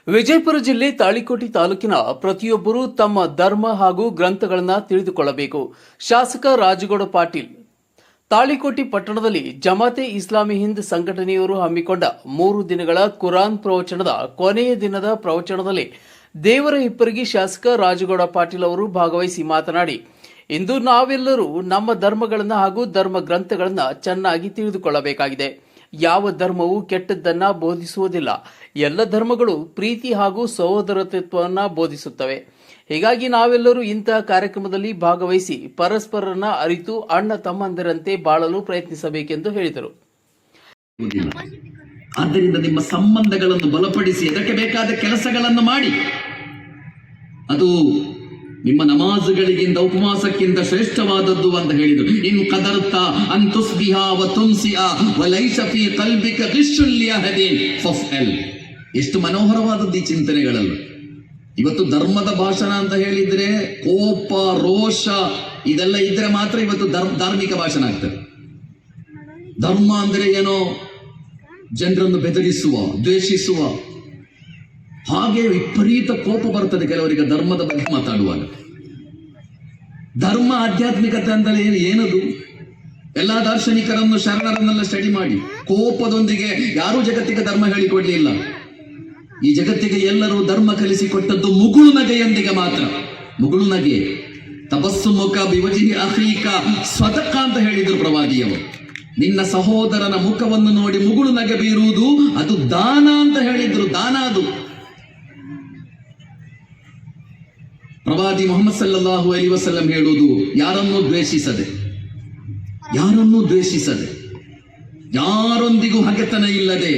ವಿಜಯಪುರ ಜಿಲ್ಲೆ ತಾಳಿಕೋಟೆ ತಾಲೂಕಿನ ಪ್ರತಿಯೊಬ್ಬರೂ ತಮ್ಮ ಧರ್ಮ ಹಾಗೂ ಗ್ರಂಥಗಳನ್ನು ತಿಳಿದುಕೊಳ್ಳಬೇಕು. ಶಾಸಕ ರಾಜಗೌಡ ಪಾಟೀಲ್ ತಾಳಿಕೋಟೆ ಪಟ್ಟಣದಲ್ಲಿ ಜಮಾತೆ ಇಸ್ಲಾಮಿ ಹಿಂದ್ ಸಂಘಟನೆಯವರು ಹಮ್ಮಿಕೊಂಡ 3 ದಿನಗಳ ಕುರಾನ್ ಪ್ರವಚನದ ಕೊನೆಯ ದಿನದ ಪ್ರವಚನದಲ್ಲಿ ದೇವರ ಇಪ್ಪರಿಗೆ ಶಾಸಕ ರಾಜಗೌಡ ಪಾಟೀಲ್ ಅವರು ಭಾಗವಹಿಸಿ ಮಾತನಾಡಿ, ಇಂದು ನಾವೆಲ್ಲರೂ ನಮ್ಮ ಧರ್ಮಗಳನ್ನು ಹಾಗೂ ಧರ್ಮ ಗ್ರಂಥಗಳನ್ನು ಚೆನ್ನಾಗಿ ತಿಳಿದುಕೊಳ್ಳಬೇಕಾಗಿದೆ. ಯಾವ ಧರ್ಮವು ಕೆಟ್ಟದ್ದನ್ನ ಬೋಧಿಸುವುದಿಲ್ಲ. ಎಲ್ಲ ಧರ್ಮಗಳು ಪ್ರೀತಿ ಹಾಗೂ ಸಹೋದರತ್ವವನ್ನು ಬೋಧಿಸುತ್ತವೆ. ಹೀಗಾಗಿ ನಾವೆಲ್ಲರೂ ಇಂತಹ ಕಾರ್ಯಕ್ರಮದಲ್ಲಿ ಭಾಗವಹಿಸಿ ಪರಸ್ಪರರನ್ನ ಅರಿತು ಅಣ್ಣ ತಮ್ಮಂದಿರಂತೆ ಬಾಳಲು ಪ್ರಯತ್ನಿಸಬೇಕೆಂದು ಹೇಳಿದರು. ಆದ್ದರಿಂದ ನಿಮ್ಮ ಸಂಬಂಧಗಳನ್ನು ಬಲಪಡಿಸಿ ಅದಕ್ಕೆ ಬೇಕಾದ ಕೆಲಸಗಳನ್ನು ಮಾಡಿ. ಅದು ನಿಮ್ಮ ನಮಾಜುಗಳಿಗಿಂತ ಉಪವಾಸಕ್ಕಿಂತ ಶ್ರೇಷ್ಠವಾದದ್ದು ಅಂತ ಹೇಳಿದರು. ಇನ್ ಕದರ್ತ ಅಂತುಸ್ಬಿಹಾ ವ ತುಮ್ಸಿಹಾ ವ ಲೈಸ ಫೀ ಕಲ್ಬಿಕ ಗಿಶ್ಶುನ್ ಲಿಅಹದಿನ್ ಫಫ್ಅಲ್. ಎಷ್ಟು ಮನೋಹರವಾದದ್ದು ಈ ಚಿಂತನೆಗಳಲ್ಲ. ಇವತ್ತು ಧರ್ಮದ ಭಾಷಣ ಅಂತ ಹೇಳಿದ್ರೆ ಕೋಪ, ರೋಷ ಇದೆಲ್ಲ ಇದ್ರೆ ಮಾತ್ರ ಇವತ್ತು ಧಾರ್ಮಿಕ ಭಾಷಣ ಆಗ್ತದೆ. ಧರ್ಮ ಅಂದ್ರೆ ಏನೋ ಜನರನ್ನು ಬೆದರಿಸುವ, ದ್ವೇಷಿಸುವ, ಹಾಗೆ ವಿಪರೀತ ಕೋಪ ಬರ್ತದೆ ಕೆಲವರಿಗೆ ಧರ್ಮದ ಬಗ್ಗೆ ಮಾತಾಡುವಾಗ. ಧರ್ಮ ಆಧ್ಯಾತ್ಮಿಕತೆ ಅಂದರೆ ಏನದು? ಎಲ್ಲಾ ದಾರ್ಶನಿಕರನ್ನು ಶರಣರನ್ನೆಲ್ಲ ಸ್ಟಡಿ ಮಾಡಿ. ಕೋಪದೊಂದಿಗೆ ಯಾರೂ ಜಗತ್ತಿಗೆ ಧರ್ಮ ಹೇಳಿಕೊಡ್ಲಿಲ್ಲ. ಈ ಜಗತ್ತಿಗೆ ಎಲ್ಲರೂ ಧರ್ಮ ಕಲಿಸಿಕೊಟ್ಟದ್ದು ಮುಗುಳು ನಗೆಯೊಂದಿಗೆ ಮಾತ್ರ. ಮುಗುಳು ನಗೆ, ತಬಸ್ಸುಮುಖ ಬಿವಜಿಹಿ ಅಖೀಕ ಸ್ವದಕ ಅಂತ ಹೇಳಿದ್ರು ಪ್ರವಾದಿಯವರು. ನಿನ್ನ ಸಹೋದರನ ಮುಖವನ್ನು ನೋಡಿ ಮುಗುಳು ನಗೆ ಬೀರುವುದು ಅದು ದಾನ ಅಂತ ಹೇಳಿದ್ರು. ದಾನ ಅದು. ಪ್ರವಾದಿ ಮುಹಮ್ಮದ್ ಸಲ್ಲಲ್ಲಾಹು ಅಲೈಹಿ ವಸಲ್ಲಂ ಹೇಳುವುದು, ಯಾರನ್ನೂ ದ್ವೇಷಿಸದೆ, ಯಾರೊಂದಿಗೂ ಹಗೆತನ ಇಲ್ಲದೆ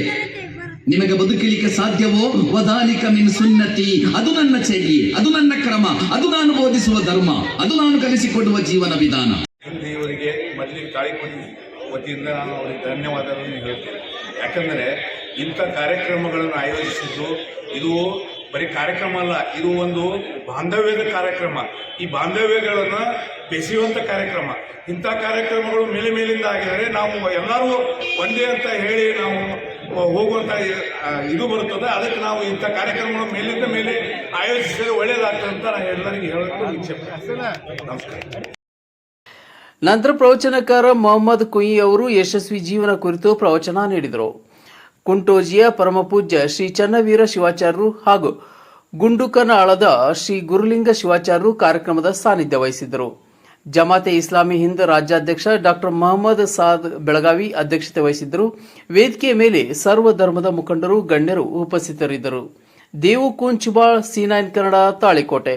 ನಿಮಗೆ ಬದುಕಲಿಕ್ಕೆ ಸಾಧ್ಯವೋ ವದಾಲಿಕ ಮಿನ್ ಸುನ್ನತಿ, ಅದು ನನ್ನ ಚರ್ಯೆ, ಅದು ನನ್ನ ಕ್ರಮ, ಅದು ನಾನು ಬೋಧಿಸುವ ಧರ್ಮ, ಅದು ನಾನು ಕಲಿಸಿಕೊಡುವ ಜೀವನ ವಿಧಾನ. ಇವರಿಗೆ ಮೊದಲಿಗೆ ತಾಳಿಕೋಟೆ ವತಿಯಿಂದ ನಾನು ಅವರಿಗೆ ಧನ್ಯವಾದಗಳನ್ನು ಹೇಳ್ತೇನೆ. ಯಾಕಂದರೆ ಇಂಥ ಕಾರ್ಯಕ್ರಮಗಳನ್ನು ಆಯೋಜಿಸಿದ್ದು ಇದು ಬರೀ ಕಾರ್ಯಕ್ರಮ ಅಲ್ಲ, ಇದು ಒಂದು ಬಾಂಧವ್ಯದ ಕಾರ್ಯಕ್ರಮ. ಈ ಬಾಂಧವ್ಯಗಳನ್ನು ಬೆಸೆಯುವಂಥ ಕಾರ್ಯಕ್ರಮ. ಇಂಥ ಕಾರ್ಯಕ್ರಮಗಳು ಮೇಲಿಂದ ಆಗಿದರೆ ನಾವು ಎಲ್ಲರೂ ಒಂದೇ ಅಂತ ಹೇಳಿ ನಾವು ಹೋಗುವಂಥ ಇದು ಬರುತ್ತದೆ. ಅದಕ್ಕೆ ನಾವು ಇಂಥ ಕಾರ್ಯಕ್ರಮಗಳು ಮೇಲಿಂದ ಮೇಲೆ ಆಯೋಜಿಸಿದರೆ ಒಳ್ಳೆಯದಾಗ್ತದೆ ಅಂತ ನಾನು ಎಲ್ಲರಿಗೂ ಹೇಳೋದು ಇಚ್ಛೆ. ನಮಸ್ಕಾರ. ನಂತರ ಪ್ರವಚನಕಾರ ಮೊಹಮ್ಮದ್ ಕುಯಿ ಅವರು ಯಶಸ್ವಿ ಜೀವನ ಕುರಿತು ಪ್ರವಚನ ನೀಡಿದರು. ಕುಂಟೋಜಿಯ ಪರಮಪೂಜ್ಯ ಶ್ರೀ ಚನ್ನವೀರ ಶಿವಾಚಾರ್ಯರು ಹಾಗೂ ಗುಂಡುಕನಾಳದ ಶ್ರೀ ಗುರುಲಿಂಗ ಶಿವಾಚಾರ್ಯರು ಕಾರ್ಯಕ್ರಮದ ಸಾನ್ನಿಧ್ಯ ವಹಿಸಿದ್ದರು. ಜಮಾತೆ ಇಸ್ಲಾಮಿ ಹಿಂದ್ ರಾಜ್ಯಾಧ್ಯಕ್ಷ ಡಾಕ್ಟರ್ ಮೊಹಮ್ಮದ್ ಸಾದ್ ಬೆಳಗಾವಿ ಅಧ್ಯಕ್ಷತೆ ವಹಿಸಿದ್ದರು. ವೇದಿಕೆಯ ಮೇಲೆ ಸರ್ವ ಧರ್ಮದ ಮುಖಂಡರು, ಗಣ್ಯರು ಉಪಸ್ಥಿತರಿದ್ದರು. ದೇವು ಕುಂಚುಬಾಳ್, C9 ಕನ್ನಡ, ತಾಳಿಕೋಟೆ.